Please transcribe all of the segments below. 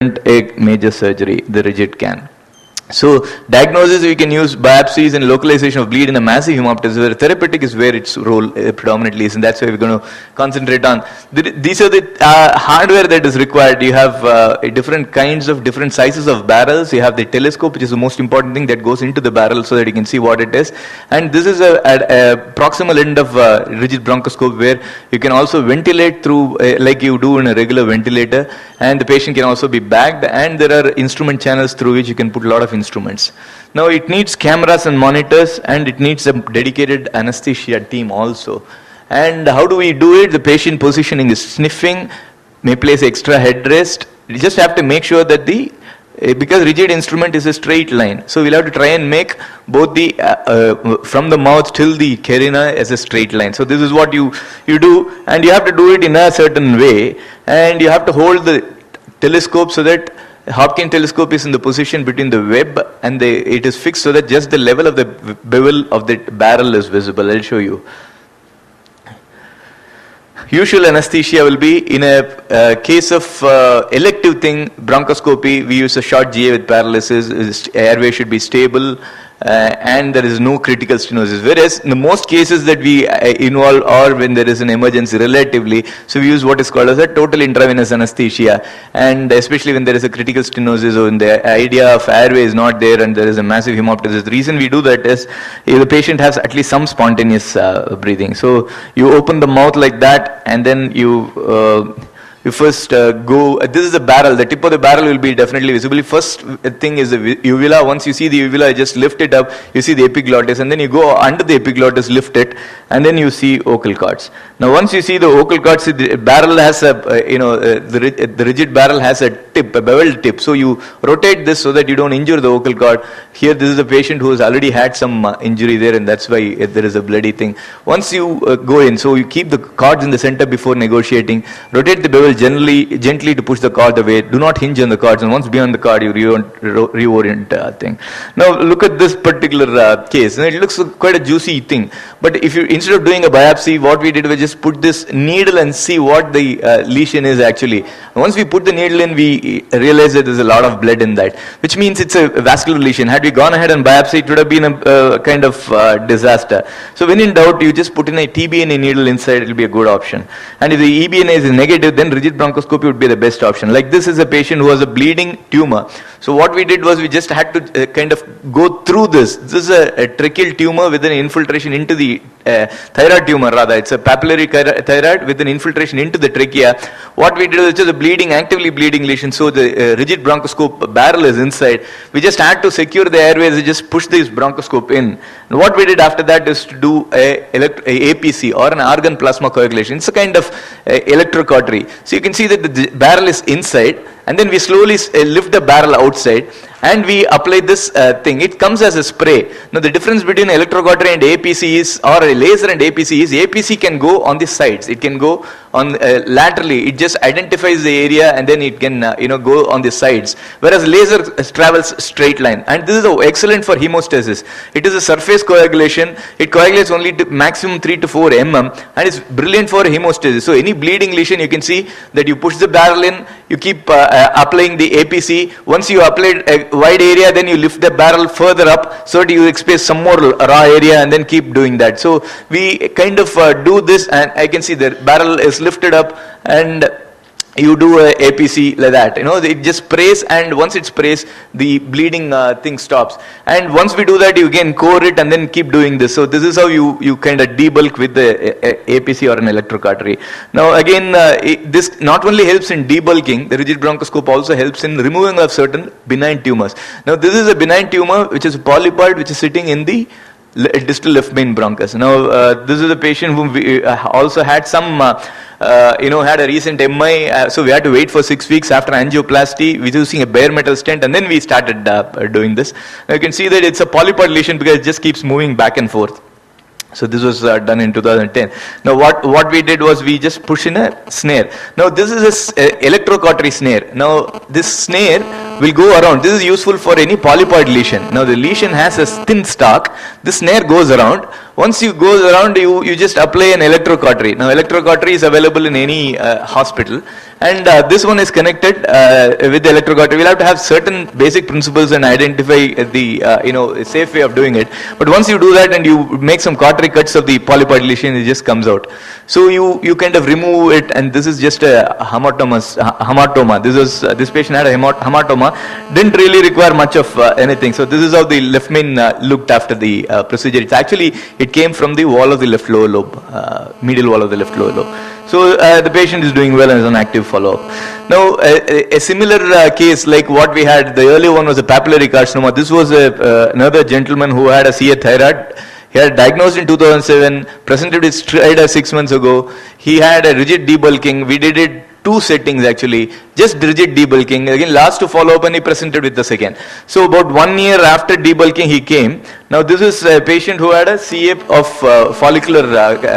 a major surgery, the rigid can. So diagnosis, we can use biopsies and localization of bleed in a massive hemoptysis, where therapeutic is where its role predominantly is, and that's why we're going to concentrate on. These are the hardware that is required. You have different kinds of different sizes of barrels. You have the telescope, which is the most important thing that goes into the barrel so that you can see what it is. And this is a proximal end of rigid bronchoscope, where you can also ventilate through like you do in a regular ventilator, and the patient can also be bagged, and there are instrument channels through which you can put a lot of instruments. Now it needs cameras and monitors, and it needs a dedicated anesthesia team also. And how do we do it? The patient positioning is sniffing, may place extra headrest. You just have to make sure that because rigid instrument is a straight line, so we'll have to try and make both the from the mouth till the carina as a straight line. So this is what you do, and you have to do it in a certain way, and you have to hold the telescope so that Hopkins telescope is in the position between the web and it is fixed so that just the level of the bevel of the barrel is visible. I'll show you. Usual anesthesia will be in a case of elective thing, bronchoscopy, we use a short GA with paralysis, airway should be stable, and there is no critical stenosis. Whereas in the most cases that we involve, or when there is an emergency relatively, so we use what is called as a total intravenous anesthesia, and especially when there is a critical stenosis or when the idea of airway is not there and there is a massive hemoptysis. The reason we do that is if the patient has at least some spontaneous breathing. So you open the mouth like that, and then you first go, this is the barrel, the tip of the barrel will be definitely visible. First thing is the uvula. Once you see the uvula, just lift it up, you see the epiglottis, and then you go under the epiglottis, lift it, and then you see vocal cords. Now once you see the vocal cords, the barrel has a, the rigid barrel has a tip, a beveled tip, so you rotate this so that you don't injure the vocal cord. Here this is a patient who has already had some injury there, and that's why there is a bloody thing. Once you go in, so you keep the cords in the center before negotiating, rotate the bevel gently to push the cord away. Do not hinge on the cords, and once beyond the cord, you reorient thing. Now look at this particular case. Now, it looks quite a juicy thing, but if you, instead of doing a biopsy, what we did was just put this needle and see what the lesion is actually. Once we put the needle in, we realized that there's a lot of blood in that, which means it's a vascular lesion. Had we gone ahead and biopsy, it would have been a kind of disaster. So when in doubt, you just put in a TBNA needle inside, it will be a good option. And if the EBNA is negative, then rigid bronchoscopy would be the best option. Like this is a patient who has a bleeding tumor. So what we did was we just had to kind of go through this. This is a tracheal tumor with an infiltration into the thyroid tumor rather. It's a papillary thyroid with an infiltration into the trachea. What we did was just a bleeding, actively bleeding lesion. So the rigid bronchoscope barrel is inside. We just had to secure the airways and just push this bronchoscope in. And what we did after that is to do a APC, or an organ plasma coagulation. It's a kind of electrocautery. So you can see that the barrel is inside, and then we slowly lift the barrel outside, and we apply this thing. It comes as a spray. Now the difference between electrocautery and APC is, or a laser and APC is, APC can go on the sides. It can go on laterally. It just identifies the area and then it can go on the sides. Whereas laser travels straight line. And this is excellent for hemostasis. It is a surface coagulation. It coagulates only to maximum 3 to 4 mm, and it's brilliant for hemostasis. So any bleeding lesion, you can see that you push the barrel in, you keep applying the APC. Once you applied a wide area, then you lift the barrel further up so that you expose some more raw area, and then keep doing that. So we kind of do this, and I can see the barrel is lifted up, and you do a APC like that. It just sprays, and once it sprays, the bleeding thing stops. And once we do that, you again core it and then keep doing this. So this is how you kind of debulk with the APC or an electrocautery. Now again, this not only helps in debulking, the rigid bronchoscope also helps in removing of certain benign tumors. Now this is a benign tumor which is a polypoid which is sitting in the distal left main bronchus. Now this is a patient whom we also had some had a recent MI, so we had to wait for 6 weeks after angioplasty. We're using a bare metal stent, and then we started doing this. Now you can see that it's a polypoid lesion because it just keeps moving back and forth. So this was done in 2010. Now what we did was we just push in a snare. Now this is a electrocautery snare. Now this snare will go around. This is useful for any polypoid lesion. Now the lesion has a thin stalk. This snare goes around. Once you go around, you just apply an electrocautery. Now electrocautery is available in any hospital, and this one is connected with the electrocautery. We'll have to have certain basic principles and identify the safe way of doing it. But once you do that and you make some cautery cuts of the polypod lesion, it just comes out. So you kind of remove it, and this is just a hematoma. This patient had a hematoma, didn't really require much of anything. So this is how the left main looked after the procedure. It came from the wall of the left lower lobe, medial wall of the left lower lobe. So the patient is doing well and is on active follow-up. Now a similar case like what we had, the earlier one was a papillary carcinoma. This was another gentleman who had a CA thyroid. He had diagnosed in 2007, presented with stridor 6 months ago. He had a rigid debulking. We did it 2 settings actually, just rigid debulking. Again, last to follow up, and he presented with the second. So about 1 year after debulking, he came. Now this is a patient who had a CA of follicular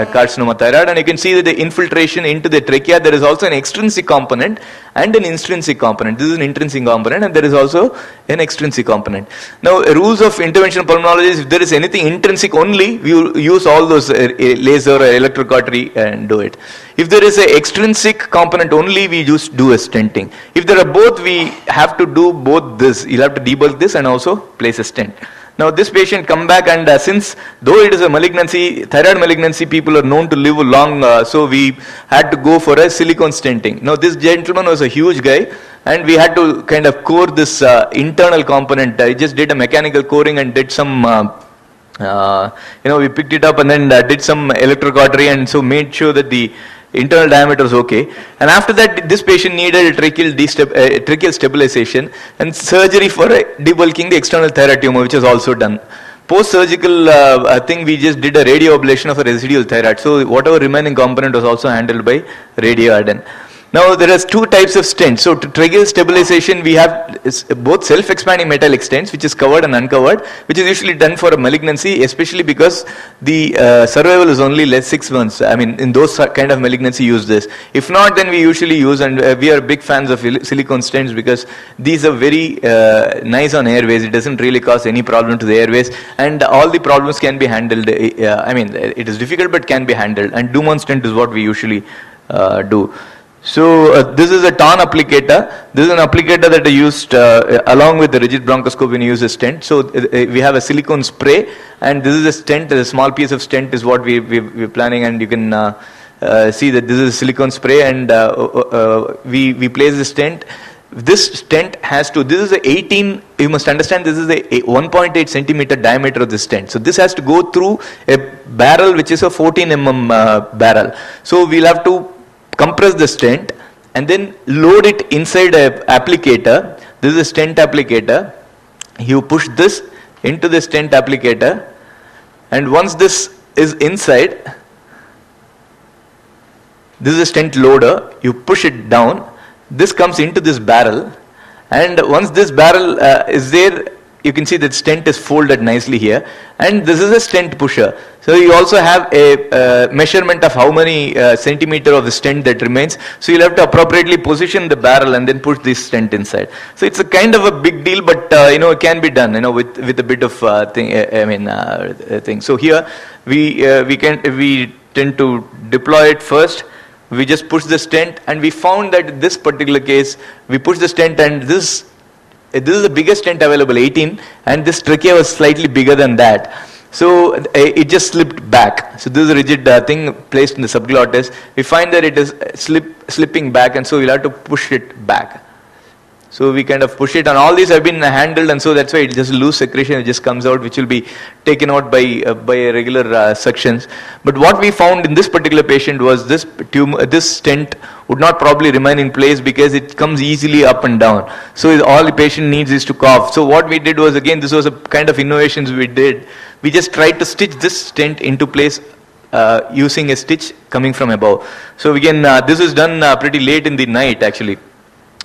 carcinoma thyroid, and you can see that the infiltration into the trachea, there is also an extrinsic component and an intrinsic component. This is an intrinsic component, and there is also an extrinsic component. Now rules of interventional pulmonology is, if there is anything intrinsic only, we use all those laser or electrocautery and do it. If there is an extrinsic component only, we just do a stenting. If there are both, we have to do both this. You'll have to debulk this and also place a stent. Now this patient come back, and since though it is a malignancy, thyroid malignancy, people are known to live long, so we had to go for a silicone stenting. Now this gentleman was a huge guy, and we had to kind of core this internal component. I just did a mechanical coring and did some we picked it up and then did some electrocautery, and so made sure that the internal diameter is okay. And after that, this patient needed a tracheal stabilization and surgery for debulking the external thyroid tumor, which was also done. Post-surgical thing, we just did a radio ablation of a residual thyroid. So whatever remaining component was also handled by radioadden. Now there are 2 types of stents. So to tracheal stabilization, we have both self-expanding metallic stents, which is covered and uncovered, which is usually done for a malignancy, especially because the survival is only less 6 months. I mean, in those kind of malignancy, use this. If not, then we usually use, and we are big fans of silicone stents because these are very nice on airways. It doesn't really cause any problem to the airways, and all the problems can be handled. I mean, it is difficult, but can be handled. And Dumont stent is what we usually do. So this is a TON applicator. This is an applicator that I used along with the rigid bronchoscope when you use a stent. So we have a silicone spray, and this is a stent. A small piece of stent is what we're planning, and you can see that this is a silicone spray, and we place the stent. This stent has to, this is a 18, you must understand this is a 1.8 centimeter diameter of the stent. So this has to go through a barrel which is a 14 barrel. So we'll have to compress the stent and then load it inside a applicator. This is a stent applicator. You push this into the stent applicator, and once this is inside, this is a stent loader. You push it down. This comes into this barrel, and once this barrel is there, you can see that stent is folded nicely here, and this is a stent pusher. So you also have a measurement of how many centimeter of the stent that remains. So you'll have to appropriately position the barrel and then push this stent inside. So it's a kind of a big deal, but it can be done, with a bit of thing. So here we tend to deploy it first. We just push the stent, and we found that in this particular case, we push the stent, and this is the biggest stent available, 18, and this trachea was slightly bigger than that. So it just slipped back. So this is a rigid thing placed in the subglottis. We find that it is slipping back, and so we'll have to push it back. So we kind of push it, and all these have been handled, and so that's why it just loose secretion, it just comes out, which will be taken out by regular suctions. But what we found in this particular patient was this stent would not probably remain in place because it comes easily up and down. So all the patient needs is to cough. So what we did was, again, this was a kind of innovations we did. We just tried to stitch this stent into place using a stitch coming from above. So again, this is done pretty late in the night actually.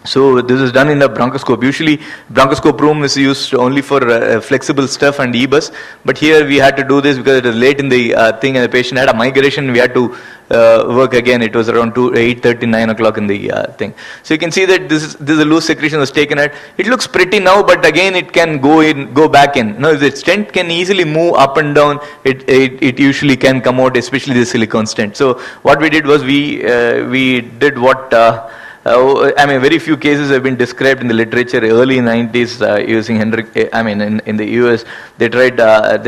So this is done in a bronchoscope. Usually bronchoscope room is used only for flexible stuff and EBUS, but here we had to do this because it was late in the thing and the patient had a migration. We had to work again. It was around 8:30, 9 o'clock in the thing. So you can see that this is a loose secretion was taken out. It looks pretty now, but again it can go back in. Now if the stent can easily move up and down, it usually can come out, especially the silicone stent. So what we did was we did what I mean, very few cases have been described in the literature. Early 90s, using Hendrick. I mean, in the US, they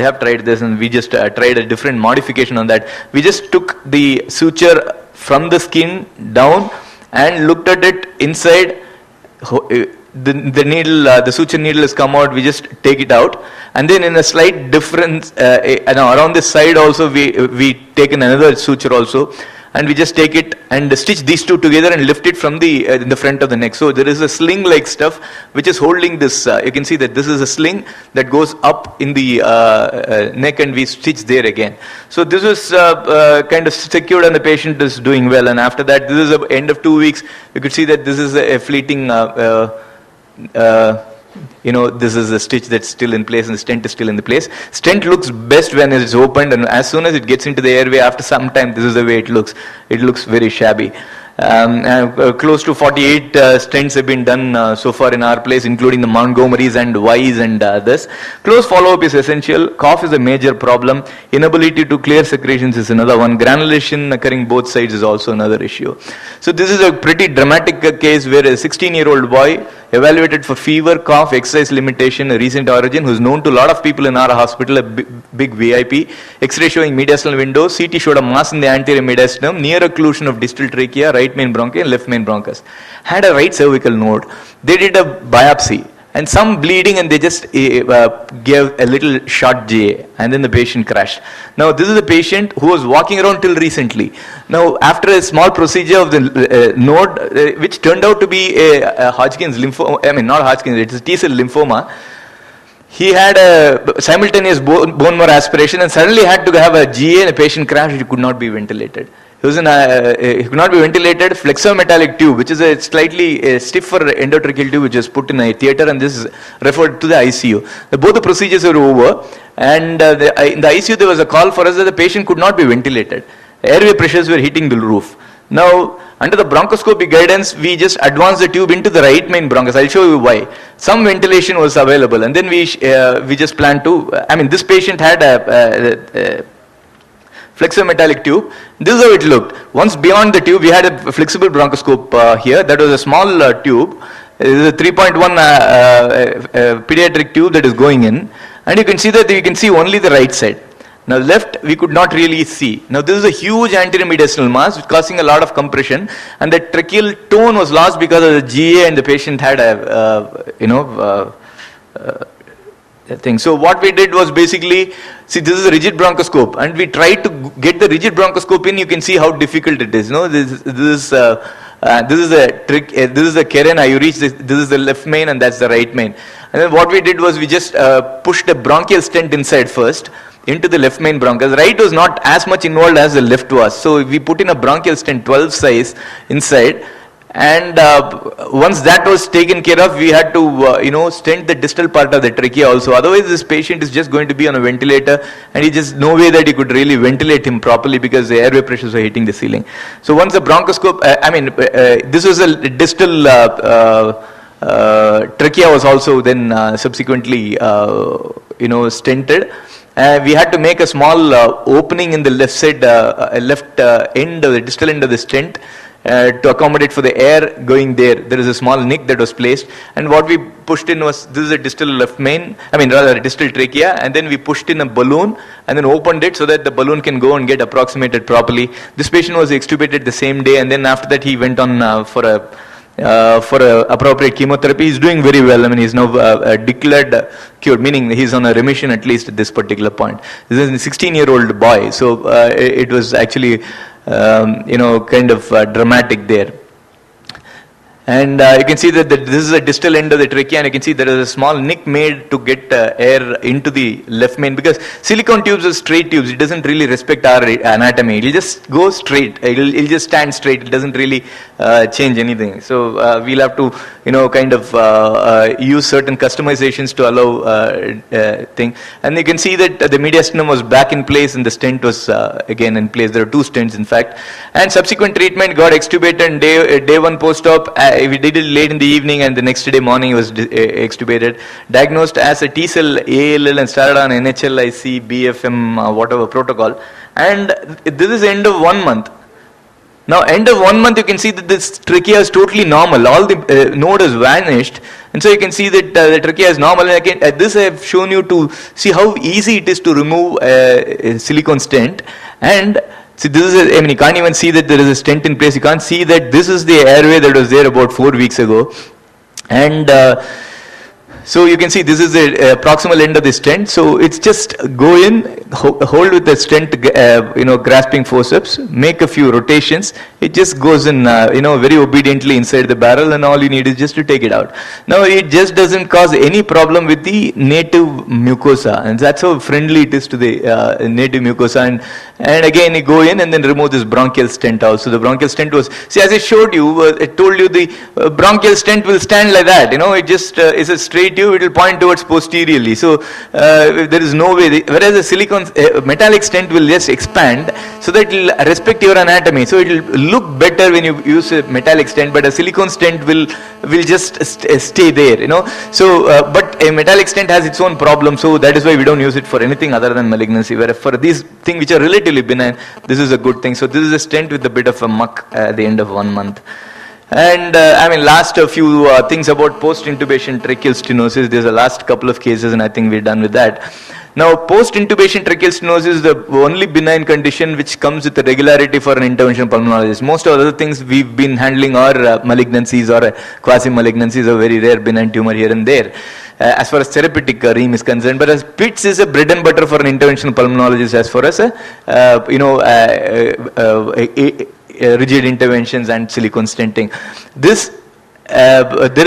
have tried this, and we just tried a different modification on that. We just took the suture from the skin down and looked at it inside. The needle, the suture needle has come out. We just take it out, and then in a slight difference, around this side also, we taken another suture also. And we just take it and stitch these two together and lift it from in the front of the neck. So there is a sling-like stuff which is holding this. You can see that this is a sling that goes up in the neck, and we stitch there again. So this is kind of secured, and the patient is doing well. And after that, this is the end of 2 weeks. You could see that this is a fleeting. This is a stitch that's still in place, and the stent is still in the place. Stent looks best when it is opened, and as soon as it gets into the airway, after some time, this is the way it looks. It looks very shabby. Close to 48 stents have been done so far in our place, including the Montgomerys and Wise and others. Close follow-up is essential. Cough is a major problem. Inability to clear secretions is another one. Granulation occurring both sides is also another issue. So this is a pretty dramatic case where a 16-year-old boy evaluated for fever, cough, exercise limitation, a recent origin, who's known to a lot of people in our hospital, a big VIP. X-ray showing mediastinal window. CT showed a mass in the anterior mediastinum, near occlusion of distal trachea, right main bronchi and left main bronchus. Had a right cervical node. They did a biopsy and some bleeding, and they just gave a little short GA, and then the patient crashed. Now this is a patient who was walking around till recently. Now after a small procedure of the node, which turned out to be a Hodgkin's lymphoma, I mean not Hodgkin's, it is T-cell lymphoma. He had a simultaneous bone marrow aspiration and suddenly had to have a GA, and the patient crashed. He could not be ventilated. He could not be ventilated. Flexometallic tube, which is a slightly stiffer endotracheal tube, which is put in a theater, and this is referred to the ICU. Both the procedures were over, and in the ICU there was a call for us that the patient could not be ventilated. Airway pressures were hitting the roof. Now, under the bronchoscopy guidance, we just advanced the tube into the right main bronchus. I'll show you why. Some ventilation was available, and then we just planned to. I mean, this patient had a flexometallic tube. This is how it looked. Once beyond the tube, we had a flexible bronchoscope here. That was a small tube. It is a 3.1 pediatric tube that is going in, and you can see that you can see only the right side. Now left, we could not really see. Now this is a huge anterior mediastinal mass causing a lot of compression, and the tracheal tone was lost because of the GA, and the patient had a thing. So what we did was basically, see, this is a rigid bronchoscope, and we tried to get the rigid bronchoscope in. You can see how difficult it is. This is a trick. This is the Keren. You reach this. This is the left main, and that's the right main. And then what we did was we just pushed a bronchial stent inside first into the left main bronchus. Right was not as much involved as the left was. So we put in a bronchial stent 12 size inside. And once that was taken care of, we had to, stent the distal part of the trachea also. Otherwise, this patient is just going to be on a ventilator, and he just no way that you could really ventilate him properly because the airway pressures are hitting the ceiling. So once the bronchoscope, this was a distal trachea was also then subsequently, stented. We had to make a small opening in the left side, left end of the distal end of the stent. To accommodate for the air going there. There is a small nick that was placed, and what we pushed in was, this is a distal left main, rather a distal trachea, and then we pushed in a balloon and then opened it so that the balloon can go and get approximated properly. This patient was extubated the same day, and then after that he went on for appropriate chemotherapy. He's doing very well. He's now declared cured, meaning he's on a remission at least at this particular point. This is a 16-year-old boy, so it was actually kind of dramatic there. And you can see that this is a distal end of the trachea, and you can see there is a small nick made to get air into the left main, because silicone tubes are straight tubes. It doesn't really respect our anatomy. It'll just go straight. It'll just stand straight. It doesn't really change anything. So we'll have to, kind of use certain customizations to allow thing. And you can see that the mediastinum was back in place and the stent was again in place. There are 2 stents in fact. And subsequent treatment, got extubated day 1 post-op. We did it late in the evening, and the next day morning was extubated. Diagnosed as a T-cell ALL and started on NHLIC, BFM, whatever protocol. And this is end of 1 month. Now, end of 1 month, you can see that this trachea is totally normal. All the node has vanished. And so you can see that the trachea is normal. And again, this I have shown you to see how easy it is to remove a silicone stent. And see, this is, you can't even see that there is a stent in place. You can't see that this is the airway that was there about 4 weeks ago. And so you can see this is the proximal end of the stent. So it's just go in, hold with the stent, grasping forceps, make a few rotations. It just goes in, very obediently inside the barrel, and all you need is just to take it out. Now it just doesn't cause any problem with the native mucosa, and that's how friendly it is to the native mucosa. And again, you go in and then remove this bronchial stent also. The bronchial stent was, see, as I showed you, I told you the bronchial stent will stand like that. It just is a straight tube. It will point towards posteriorly. So there is no way. Whereas a silicone metallic stent will just expand, so that it will respect your anatomy. So it will look better when you use a metallic stent, but a silicone stent will just stay there. So but a metallic stent has its own problem. So that is why we don't use it for anything other than malignancy. Where for these things which are relatively benign, this is a good thing. So this is a stent with a bit of a muck at the end of 1 month. And last a few things about post-intubation tracheal stenosis. There's a last couple of cases, and I think we're done with that. Now, post-intubation tracheal stenosis is the only benign condition which comes with a regularity for an interventional pulmonologist. Most of the other things we've been handling are malignancies or quasi-malignancies, a very rare benign tumor here and there. As far as therapeutic ream is concerned, but as PITS is a bread and butter for an interventional pulmonologist as far as rigid interventions and silicone stenting. There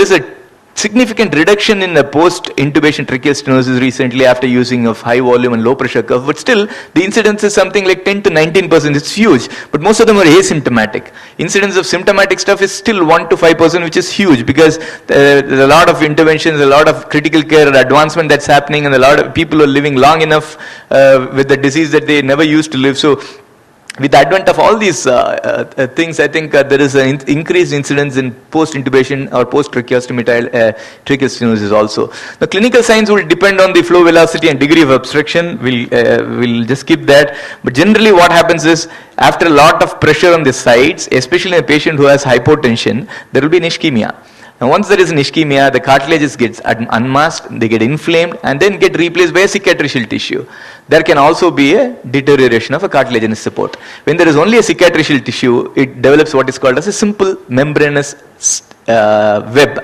is a significant reduction in the post-intubation tracheal stenosis recently after using of high volume and low pressure curve, but still the incidence is something like 10 to 19%. It's huge, but most of them are asymptomatic. Incidence of symptomatic stuff is still 1 to 5%, which is huge, because there's a lot of interventions, a lot of critical care advancement that's happening, and a lot of people are living long enough with the disease that they never used to live. So with the advent of all these things, I think there is an increased incidence in post-intubation or post-tracheostomy tracheal stenosis also. The clinical signs will depend on the flow velocity and degree of obstruction. We'll just skip that. But generally what happens is, after a lot of pressure on the sides, especially in a patient who has hypotension, there will be an ischemia. Now once there is an ischemia, the cartilages gets unmasked, they get inflamed, and then get replaced by a cicatricial tissue. There can also be a deterioration of a cartilaginous support. When there is only a cicatricial tissue, it develops what is called as a simple membranous web.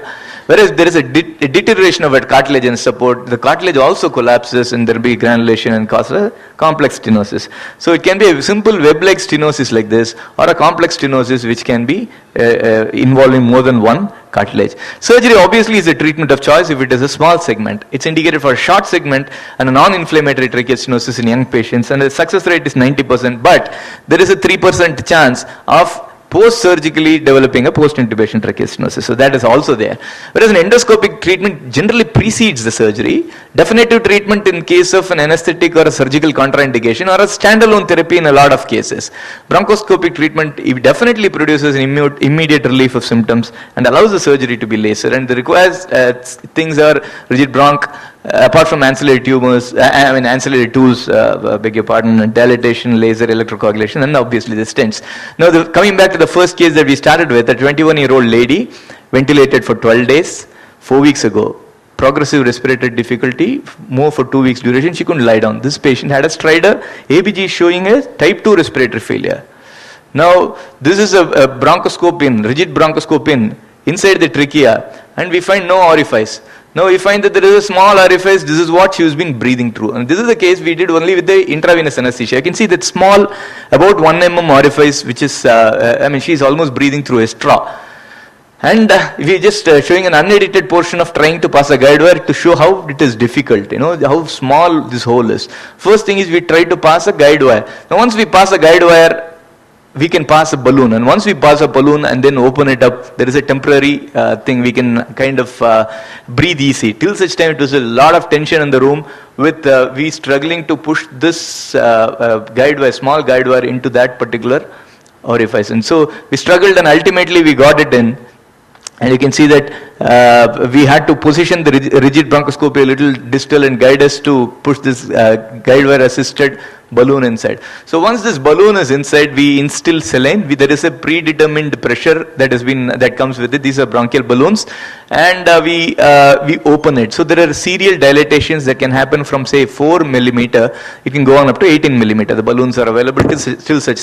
Whereas there is a deterioration of a cartilaginous support, the cartilage also collapses and there will be granulation and causes a complex stenosis. So it can be a simple web-like stenosis like this, or a complex stenosis which can be involving more than one cartilage. Surgery obviously is a treatment of choice if it is a small segment. It's indicated for a short segment and a non-inflammatory tracheal stenosis in young patients, and the success rate is 90%, but there is a 3% chance of post-surgically developing a post-intubation tracheal stenosis. So that is also there. Whereas an endoscopic treatment generally precedes the surgery. Definitive treatment in case of an anesthetic or a surgical contraindication, or a standalone therapy in a lot of cases. Bronchoscopic treatment definitely produces an immediate relief of symptoms and allows the surgery to be laser. And the required things are rigid bronch, apart from ancillary tumors, ancillary tools, beg your pardon, dilatation, laser, electrocoagulation, and obviously the stents. Now, coming back to the first case that we started with, a 21-year-old lady ventilated for 12 days, 4 weeks ago. Progressive respiratory difficulty, more for 2 weeks duration, she couldn't lie down. This patient had a stridor, ABG showing a type 2 respiratory failure. Now, this is a bronchoscope rigid bronchoscope inside the trachea, and we find no orifice. Now we find that there is a small orifice. This is what she has been breathing through. And this is the case we did only with the intravenous anesthesia. You can see that small, about 1 mm orifice, which is, she is almost breathing through a straw. And we're just showing an unedited portion of trying to pass a guide wire to show how it is difficult, how small this hole is. First thing is we try to pass a guide wire. Now once we pass a guide wire, we can pass a balloon, and once we pass a balloon and then open it up, there is a temporary thing, we can kind of breathe easy. Till such time it was a lot of tension in the room with we struggling to push this guide wire, small guide wire, into that particular orifice. And so we struggled and ultimately we got it in. And you can see that we had to position the rigid bronchoscopy a little distal and guide us to push this guide wire assisted balloon inside. So once this balloon is inside, we instill saline. There is a predetermined pressure that comes with it. These are bronchial balloons, and we open it. So there are serial dilatations that can happen from say 4 millimeter. It can go on up to 18 millimeter. The balloons are available till such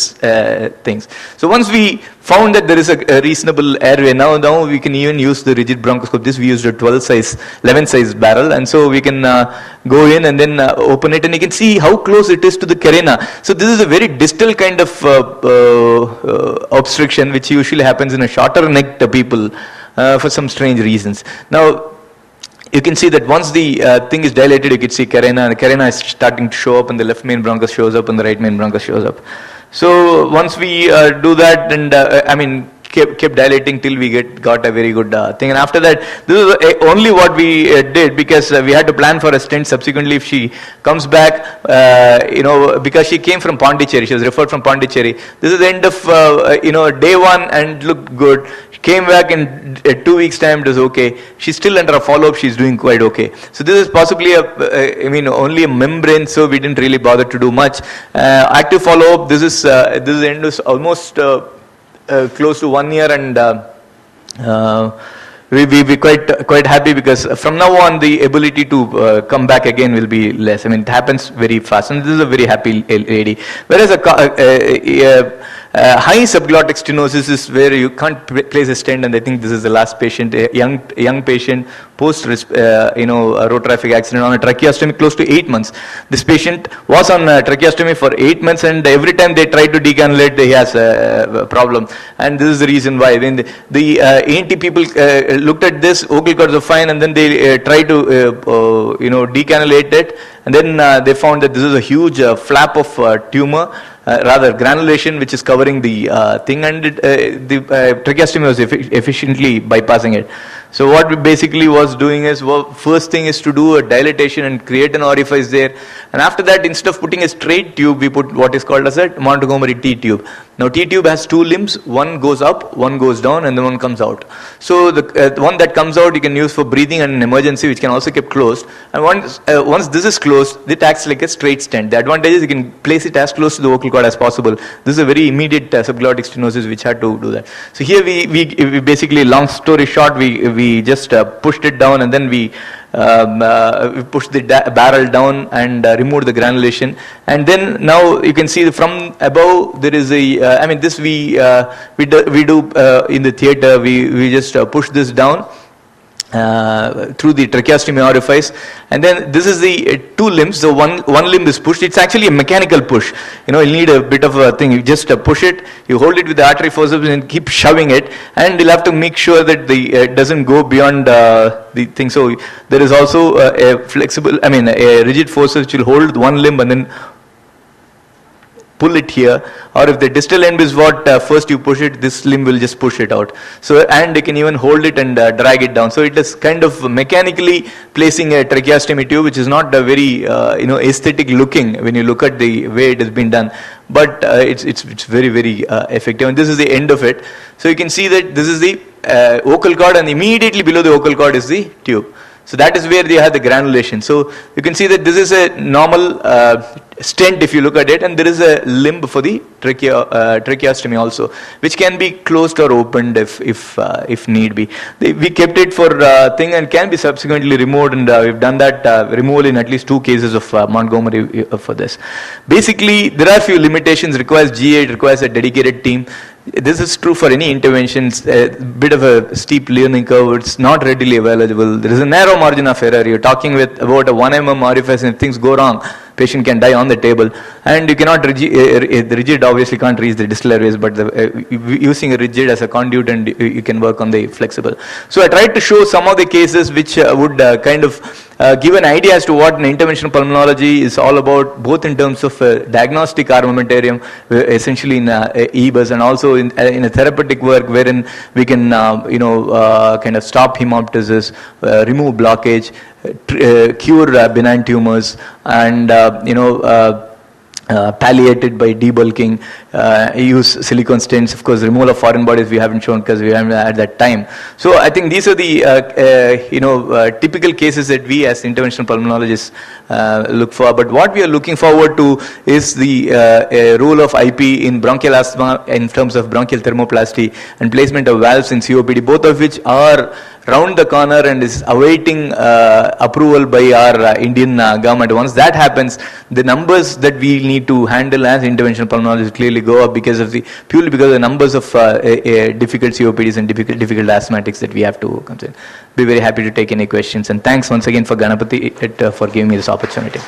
things. So once we found that there is a reasonable airway, now we can even use the rigid bronchoscope. This we used a 11 size barrel, and so we can go in and then open it, and you can see how close it is to the carina. So this is a very distal kind of obstruction, which usually happens in a shorter necked people for some strange reasons. Now you can see that once the thing is dilated, you can see carina, and the carina is starting to show up, and the left main bronchus shows up, and the right main bronchus shows up. So once we do that, and kept dilating till we got a very good thing. And after that, this is only what we did, because we had to plan for a stent subsequently if she comes back, because she came from Pondicherry. She was referred from Pondicherry. This is the end of day one and looked good. She came back in 2 weeks time, it was okay. She's still under a follow-up, she's doing quite okay. So this is possibly only a membrane, so we didn't really bother to do much. Active follow-up, this is the end is almost close to 1 year, and we quite happy, because from now on the ability to come back again will be less. It happens very fast, and this is a very happy lady. Whereas high subglottic stenosis is where you can't place a stent, and I think this is the last patient, a young patient, post a road traffic accident on a tracheostomy close to 8 months. This patient was on tracheostomy for 8 months, and every time they try to decannulate, he has a problem. And this is the reason why. When the ENT people looked at this, vocal cords are fine, and then they tried to decannulate it, and then they found that this is a huge flap of tumor. Rather granulation, which is covering the thing, and the tracheostomy was efficiently bypassing it. So what we basically was doing is, first thing is to do a dilatation and create an orifice there, and after that, instead of putting a straight tube, we put what is called as a Montgomery T-tube. Now T-tube has 2 limbs, one goes up, one goes down, and then one comes out. So the one that comes out you can use for breathing and an emergency, which can also keep closed. And once this is closed, it acts like a straight stent. The advantage is you can place it as close to the vocal cord as possible. This is a very immediate subglottic stenosis which had to do that. So here we basically, long story short, we just pushed it down, and then we pushed the barrel down and removed the granulation. And then now you can see from above there is this we do in the theater. We just push this down through the tracheostomy orifice, and then this is the 2 limbs. So one limb is pushed. It's actually a mechanical push. You'll need a bit of a thing. You just push it, you hold it with the artery forceps and keep shoving it, and you'll have to make sure that it doesn't go beyond the thing. So there is also a rigid forceps which will hold one limb and then pull it here, or if the distal end is what first you push it, this limb will just push it out. So, and you can even hold it and drag it down. So it is kind of mechanically placing a tracheostomy tube, which is not very aesthetic looking when you look at the way it has been done, but it's very, very effective. And this is the end of it. So you can see that this is the vocal cord, and immediately below the vocal cord is the tube. So that is where they have the granulation. So you can see that this is a normal stent if you look at it, and there is a limb for the tracheostomy also, which can be closed or opened if need be. We kept it for thing and can be subsequently removed, and we've done that removal in at least 2 cases of Montgomery for this. Basically, there are few limitations. Requires GA, it requires a dedicated team. This is true for any interventions. A bit of a steep learning curve. It's not readily available. There is a narrow margin of error. You're talking about a 1 mm orifice, and if things go wrong, patient can die on the table, and you cannot the rigid obviously can't reach the distal airways, but using a rigid as a conduit, and you can work on the flexible. So I tried to show some of the cases which would kind of give an idea as to what an interventional pulmonology is all about, both in terms of diagnostic armamentarium, essentially in EBUS, and also in a therapeutic work wherein we can kind of stop hemoptysis, remove blockage, cure benign tumors, and palliated by debulking, use silicone stents, of course, removal of foreign bodies we haven't shown because we haven't had that time. So I think these are the typical cases that we as interventional pulmonologists look for. But what we are looking forward to is the role of IP in bronchial asthma in terms of bronchial thermoplasty and placement of valves in COPD, both of which are round the corner and is awaiting approval by our Indian government. Once that happens, the numbers that we need to handle as interventional pulmonologists clearly go up purely because of the numbers of difficult COPDs and difficult asthmatics that we have to consider. Be very happy to take any questions, and thanks once again for Ganapathy for giving me this opportunity.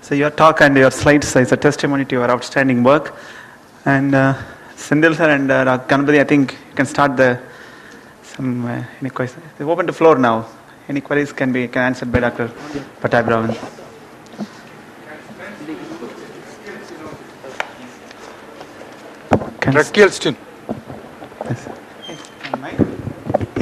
So your talk and your slides is a testimony to your outstanding work. And Sindhil sir and Ganapathy, I think you can start any questions. We open the floor now. Any queries can be answered by Dr. Pattabhi Raman. Tracheal stent. Yes.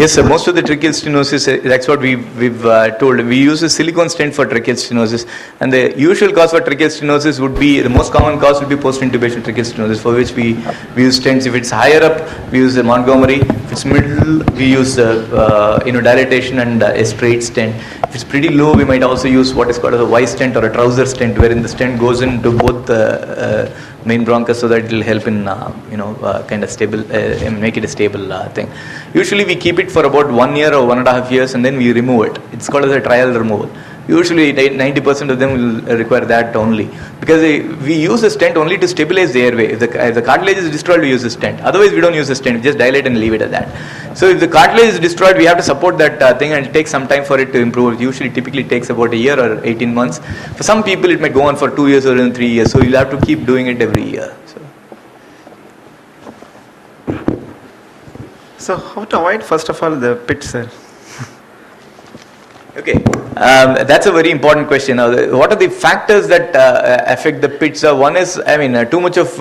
Yes, sir. Most of the tracheal stenosis, that's what we've told. We use a silicone stent for tracheal stenosis, and the usual cause for tracheal stenosis would be, the most common cause would be post-intubation tracheal stenosis, for which we use stents. If it's higher up, we use the Montgomery. If it's middle, we use dilatation and a straight stent. If it's pretty low, we might also use what is called a Y stent or a trouser stent, wherein the stent goes into both the main bronchus, so that it will help in kind of stable, make it a stable thing. Usually we keep it for about 1 year or 1.5 years, and then we remove it. It's called as a trial removal. Usually 90% of them will require that only, because we use a stent only to stabilize the airway. If the cartilage is destroyed, we use a stent. Otherwise, we don't use a stent. We just dilate and leave it at that. So if the cartilage is destroyed, we have to support that thing, and it takes some time for it to improve. It typically takes about a year or 18 months. For some people, it might go on for 2 years or even 3 years. So you'll have to keep doing it every year. So how to avoid, first of all, the pit, sir? Okay, that's a very important question. What are the factors that affect the pits? One is, too much of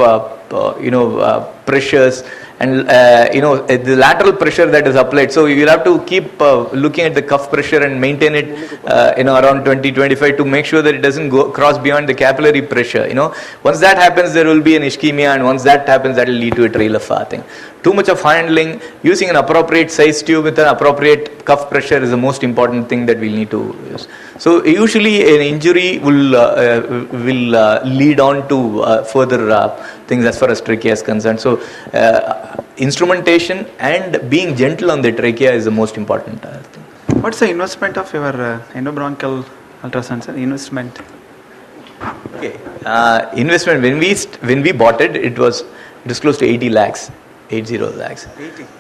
pressures, and the lateral pressure that is applied. So you'll have to keep looking at the cuff pressure and maintain it around 20-25 to make sure that it doesn't cross beyond the capillary pressure. Once that happens, there will be an ischemia, and once that happens, that will lead to a trail of thing. Too much of handling, using an appropriate size tube with an appropriate cuff pressure is the most important thing that we'll need to use. So usually an injury will lead on to further things as far as trachea is concerned. So instrumentation and being gentle on the trachea is the most important thing. What's the investment of your endobronchial ultrasound, sir? Investment? Okay, investment, when we bought it, it was close to 80 lakhs. 80 lakhs.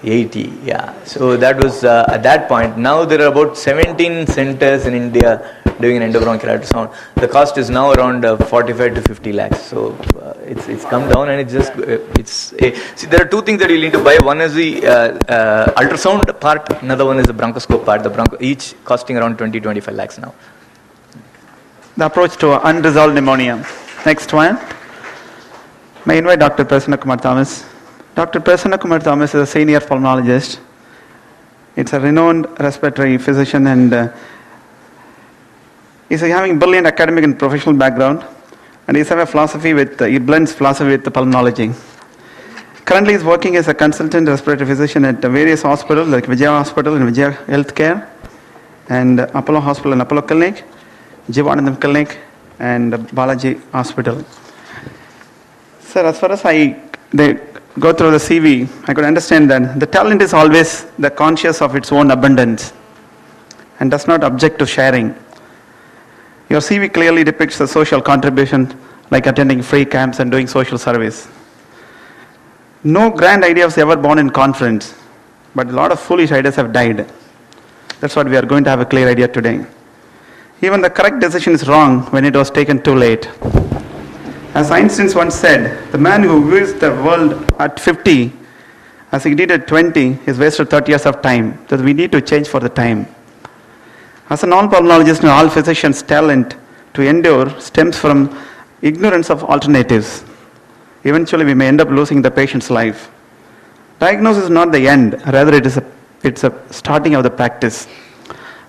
80, yeah. So that was at that point. Now there are about 17 centers in India doing an endobronchial ultrasound. The cost is now around 45 to 50 lakhs. So it's come down, and see, there are two things that you need to buy. One is the ultrasound part. Another one is the bronchoscope part. Each costing around 20-25 lakhs now. The approach to unresolved pneumonia. Next one. May I invite Dr. Prasanna Kumar Thomas. Dr. Prasanna Kumar Thomas is a senior pulmonologist. It's a renowned respiratory physician, and he's having brilliant academic and professional background, and he blends philosophy with the pulmonology. Currently, he's working as a consultant respiratory physician at various hospitals like Vijaya Hospital and Vijaya Healthcare, and Apollo Hospital and Apollo Clinic, Jivanandam Clinic, and Balaji Hospital. Sir, as far as they go through the CV, I could understand that the talent is always the conscious of its own abundance and does not object to sharing. Your CV clearly depicts the social contribution, like attending free camps and doing social service. No grand idea was ever born in conference, but a lot of foolish ideas have died. That's what we are going to have a clear idea today. Even the correct decision is wrong when it was taken too late. As Einstein once said, the man who views the world at 50 as he did at 20 is wasted 30 years of time. So we need to change for the time. As an all-pulmonologist and all physicians' talent to endure stems from ignorance of alternatives. Eventually we may end up losing the patient's life. Diagnosis is not the end, rather it's a starting of the practice.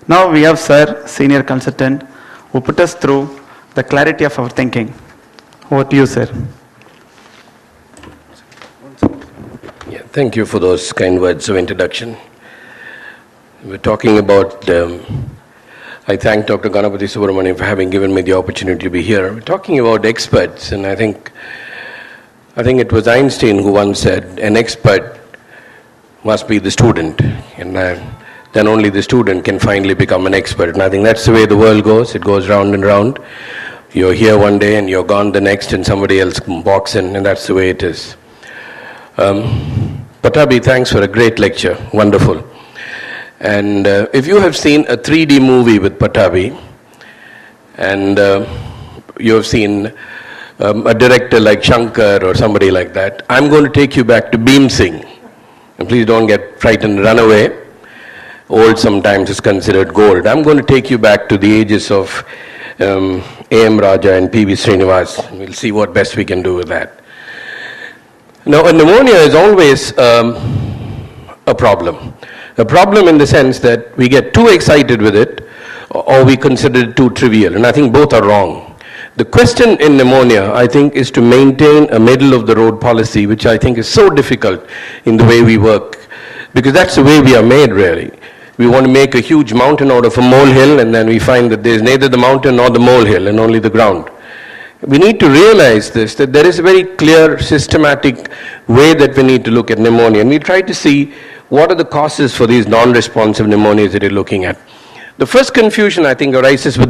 Now we have Sir, senior consultant, who put us through the clarity of our thinking. Over to you, sir. Yeah, thank you for those kind words of introduction. We're talking about, I thank Dr. Ganapathy Subramanian for having given me the opportunity to be here. We're talking about experts, and I think it was Einstein who once said, an expert must be the student, and then only the student can finally become an expert. And I think that's the way the world goes. It goes round and round. You're here one day and you're gone the next, and somebody else walks in, and that's the way it is. Pattabhi, thanks for a great lecture. Wonderful. And if you have seen a 3D movie with Pattabhi, and you have seen a director like Shankar or somebody like that, I'm going to take you back to Bhim Singh. And please don't get frightened, run away. Old sometimes is considered gold. I'm going to take you back to the ages of A.M. Raja and P.V. Srinivas. We'll see what best we can do with that. Now, a pneumonia is always a problem. A problem in the sense that we get too excited with it, or we consider it too trivial, and I think both are wrong. The question in pneumonia, I think, is to maintain a middle-of-the-road policy, which I think is so difficult in the way we work, because that's the way we are made, really. We want to make a huge mountain out of a molehill, and then we find that there's neither the mountain nor the molehill, and only the ground. We need to realize this, that there is a very clear, systematic way that we need to look at pneumonia, and we try to see what are the causes for these non-responsive pneumonias that you're looking at. The first confusion, I think, arises with